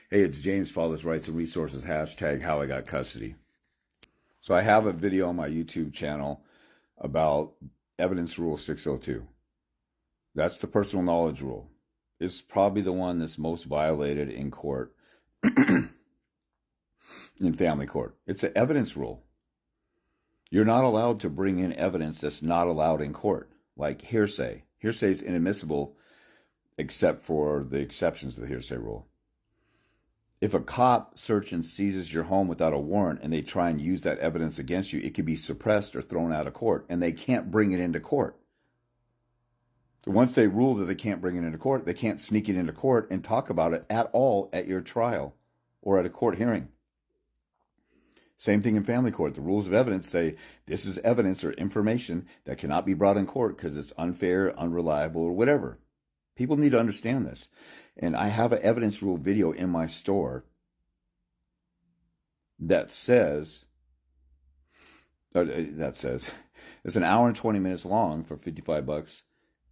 Hey, it's James, Father's Rights and Resources, hashtag HowiGotCustody. So I have a video on my YouTube channel about Evidence Rule 602. That's the personal knowledge rule. It's probably the one that's most violated in court, in family court. It's an evidence rule. You're not allowed to bring in evidence that's not allowed in court, like hearsay. Hearsay is inadmissible except for the exceptions to the hearsay rule. If a cop searches and seizes your home without a warrant and they try and use that evidence against you, it can be suppressed or thrown out of court, and they can't bring it into court. So once they rule that they can't bring it into court, they can't sneak it into court and talk about it at all at your trial or at a court hearing. Same thing in family court. The rules of evidence say this is evidence or information that cannot be brought in court because it's unfair, unreliable, or whatever. People need to understand this. And I have an evidence rule video in my store that says, it's an hour and 20 minutes long for $55.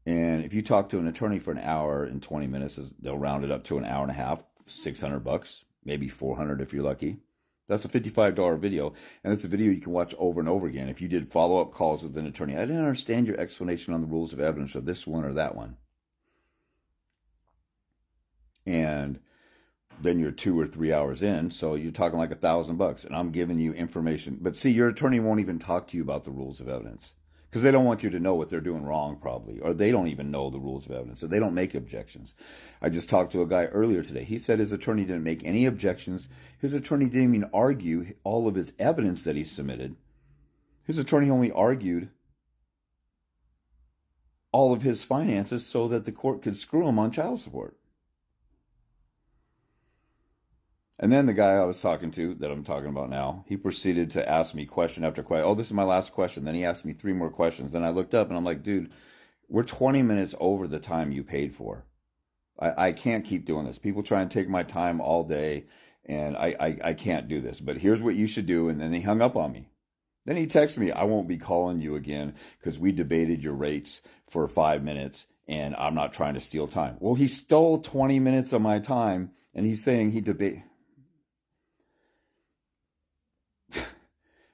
And if you talk to an attorney for an hour and 20 minutes, they'll round it up to an hour and a half, $600, maybe $400 if you're lucky. That's a $55 video, and it's a video you can watch over and over again. If you did follow-up calls with an attorney, I didn't understand your explanation on the rules of evidence of this one or that one. And then you're 2 or 3 hours in, so you're talking like $1,000, and I'm giving you information. But see, your attorney won't even talk to you about the rules of evidence because they don't want you to know what they're doing wrong, probably, or they don't even know the rules of evidence, so they don't make objections. I just talked to a guy earlier today. He said his attorney didn't make any objections. His attorney didn't even argue all of his evidence that he submitted. His attorney only argued all of his finances so that the court could screw him on child support. And then the guy I was talking to, that I'm talking about now, he proceeded to ask me question after question. Oh, this is my last question. Then he asked me 3 more questions. Then I looked up and I'm like, dude, we're 20 minutes over the time you paid for. I can't keep doing this. People try and take my time all day, and I can't do this. But here's what you should do. And then he hung up on me. Then he texted me, I won't be calling you again because we debated your rates for 5 minutes, and I'm not trying to steal time. Well, he stole 20 minutes of my time, and he's saying he debated.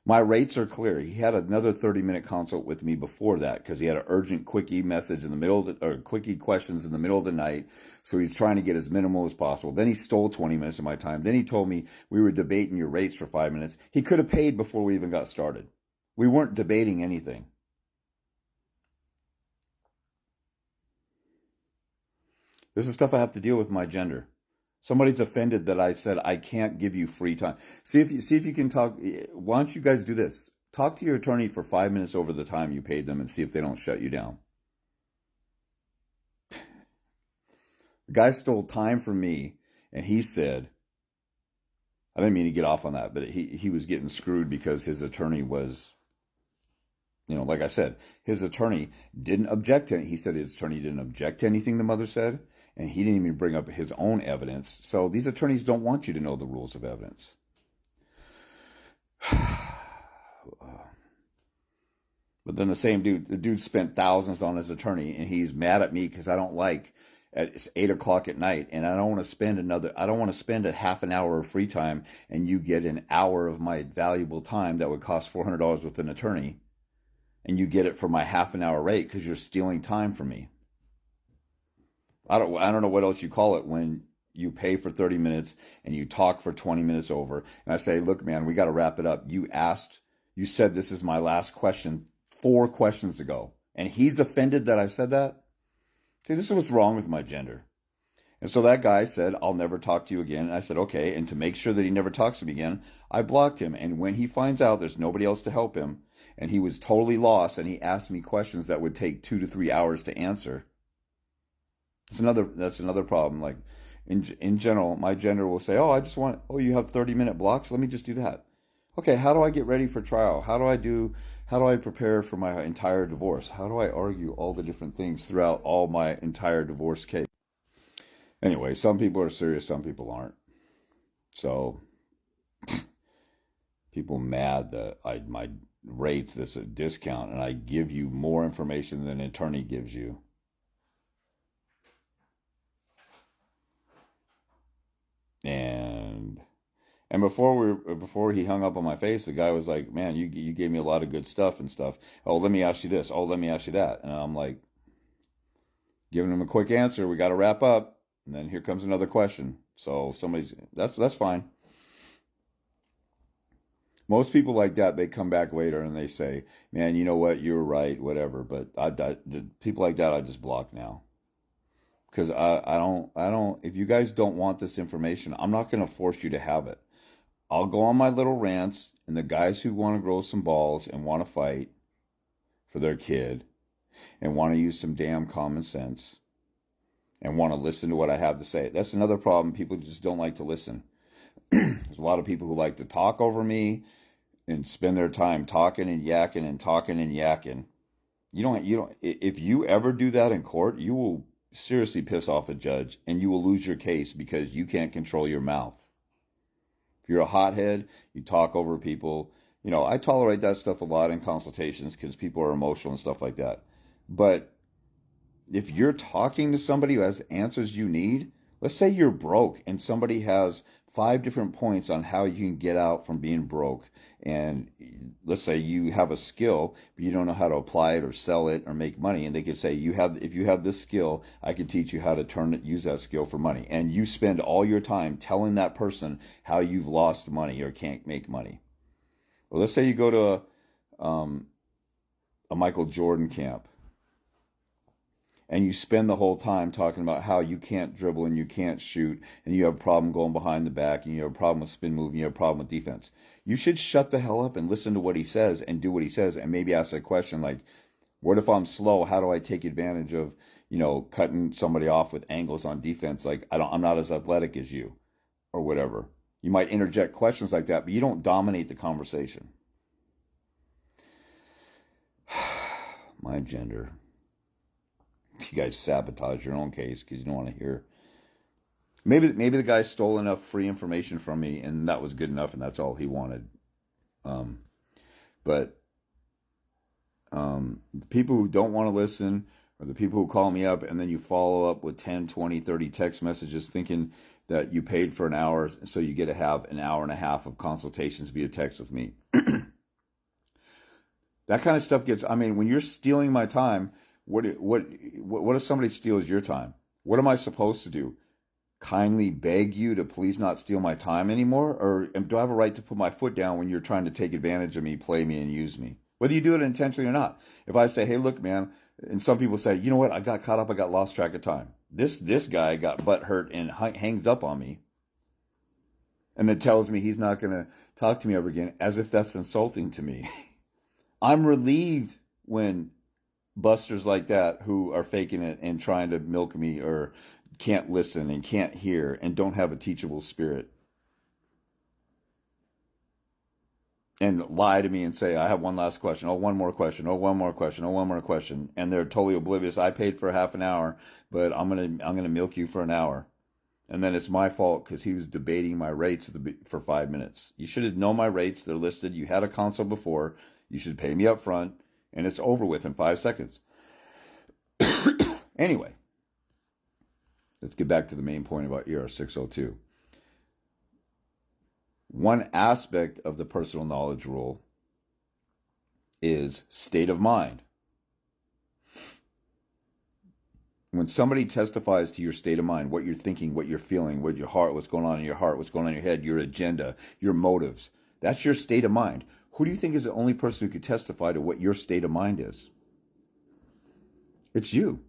My rates are clear. He had another 30-minute consult with me before that because he had an urgent quickie message in the middle of or quickie questions in the middle of the night. So he's trying to get as minimal as possible. Then he stole 20 minutes of my time. Then he told me we were debating your rates for 5 minutes. He could have paid before we even got started. We weren't debating anything. This is stuff I have to deal with my gender. Somebody's offended that I said I can't give you free time. See if you can talk. Why don't you guys do this? Talk to your attorney for 5 minutes over the time you paid them and see if they don't shut you down. The guy stole time from me, and he said, I didn't mean to get off on that, but he was getting screwed because his attorney was, like I said, his attorney didn't object to it. He said his attorney didn't object to anything the mother said. And he didn't even bring up his own evidence. So these attorneys don't want you to know the rules of evidence. But then the same dude, the dude spent thousands on his attorney, and he's mad at me because I don't like it's 8 o'clock at night, and I don't want to spend a half an hour of free time, and you get an hour of my valuable time that would cost $400 with an attorney, and you get it for my half an hour rate because you're stealing time from me. I don't know what else you call it when you pay for 30 minutes and you talk for 20 minutes over. And I say, look, man, we got to wrap it up. You said this is my last question 4 questions ago. And he's offended that I said that? See, this is what's wrong with my gender. And so that guy said, I'll never talk to you again. And I said, okay. And to make sure that he never talks to me again, I blocked him. And when he finds out there's nobody else to help him, and he was totally lost, and he asked me questions that would take 2 to 3 hours to answer, that's another problem. Like in general, my gender will say, you have 30-minute blocks. Let me just do that. Okay, how do I get ready for trial? How do I prepare for my entire divorce? How do I argue all the different things throughout all my entire divorce case? Anyway, some people are serious, some people aren't. So people mad that my rate that's a discount and I give you more information than an attorney gives you. And And before he hung up on my face, the guy was like, "Man, you gave me a lot of good stuff and stuff. Oh, let me ask you this. Oh, let me ask you that." And I'm like, giving him a quick answer. We got to wrap up. And then here comes another question. So that's fine. Most people like that, they come back later and they say, "Man, you know what? You were right, whatever." But people like that, I just block now. Because I don't, if you guys don't want this information, I'm not going to force you to have it. I'll go on my little rants, and the guys who want to grow some balls and want to fight for their kid and want to use some damn common sense and want to listen to what I have to say. That's another problem. People just don't like to listen. There's a lot of people who like to talk over me and spend their time talking and yakking and talking and yakking. If you ever do that in court, you will seriously piss off a judge and you will lose your case because you can't control your mouth. If you're a hothead, you talk over people. I tolerate that stuff a lot in consultations because people are emotional and stuff like that. But if you're talking to somebody who has answers you need, let's say you're broke and somebody has 5 different points on how you can get out from being broke. And let's say you have a skill, but you don't know how to apply it or sell it or make money. And they could say, if you have this skill, I can teach you how to use that skill for money. And you spend all your time telling that person how you've lost money or can't make money. Well, let's say you go to a Michael Jordan camp. And you spend the whole time talking about how you can't dribble and you can't shoot and you have a problem going behind the back and you have a problem with spin move and you have a problem with defense. You should shut the hell up and listen to what he says and do what he says and maybe ask a question like, what if I'm slow? How do I take advantage of, cutting somebody off with angles on defense? Like, I'm not as athletic as you or whatever. You might interject questions like that, but you don't dominate the conversation. My gender. You guys sabotage your own case because you don't want to hear. Maybe the guy stole enough free information from me, and that was good enough, and that's all he wanted. But the people who don't want to listen, or the people who call me up, and then you follow up with 10, 20, 30 text messages thinking that you paid for an hour, so you get to have an hour and a half of consultations via text with me. That kind of stuff when you're stealing my time. What if somebody steals your time? What am I supposed to do? Kindly beg you to please not steal my time anymore? Or do I have a right to put my foot down when you're trying to take advantage of me, play me, and use me? Whether you do it intentionally or not. If I say, hey, look, man, and some people say, you know what, I got caught up, I got lost track of time. This guy got butt hurt and hangs up on me. And then tells me he's not going to talk to me ever again, as if that's insulting to me. I'm relieved when busters like that who are faking it and trying to milk me or can't listen and can't hear and don't have a teachable spirit and lie to me and say, I have one last question. Oh, one more question. Oh, one more question. Oh, one more question. And they're totally oblivious. I paid for half an hour, but I'm gonna milk you for an hour. And then it's my fault because he was debating my rates for 5 minutes. You should have known my rates. They're listed. You had a consult before. You should pay me up front. And it's over with in 5 seconds. Anyway, let's get back to the main point about ER 602. One aspect of the personal knowledge rule is state of mind. When somebody testifies to your state of mind, what you're thinking, what you're feeling, what your heart, what's going on in your heart, what's going on in your head, your agenda, your motives, that's your state of mind. Who do you think is the only person who could testify to what your state of mind is? It's you.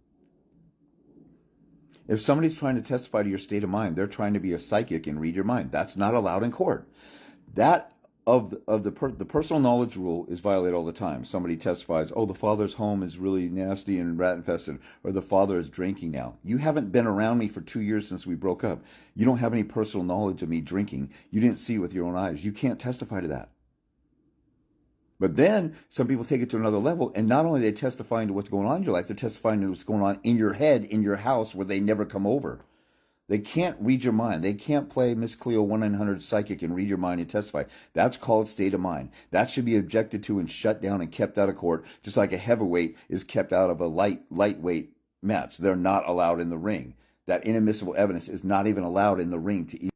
If somebody's trying to testify to your state of mind, they're trying to be a psychic and read your mind. That's not allowed in court. That the personal knowledge rule is violated all the time. Somebody testifies, oh, the father's home is really nasty and rat infested, or the father is drinking now. You haven't been around me for 2 years since we broke up. You don't have any personal knowledge of me drinking. You didn't see it with your own eyes. You can't testify to that. But then some people take it to another level, and not only are they testifying to what's going on in your life, they're testifying to what's going on in your head, in your house, where they never come over. They can't read your mind. They can't play Miss Cleo 1-900 psychic and read your mind and testify. That's called state of mind. That should be objected to and shut down and kept out of court, just like a heavyweight is kept out of a lightweight match. They're not allowed in the ring. That inadmissible evidence is not even allowed in the ring to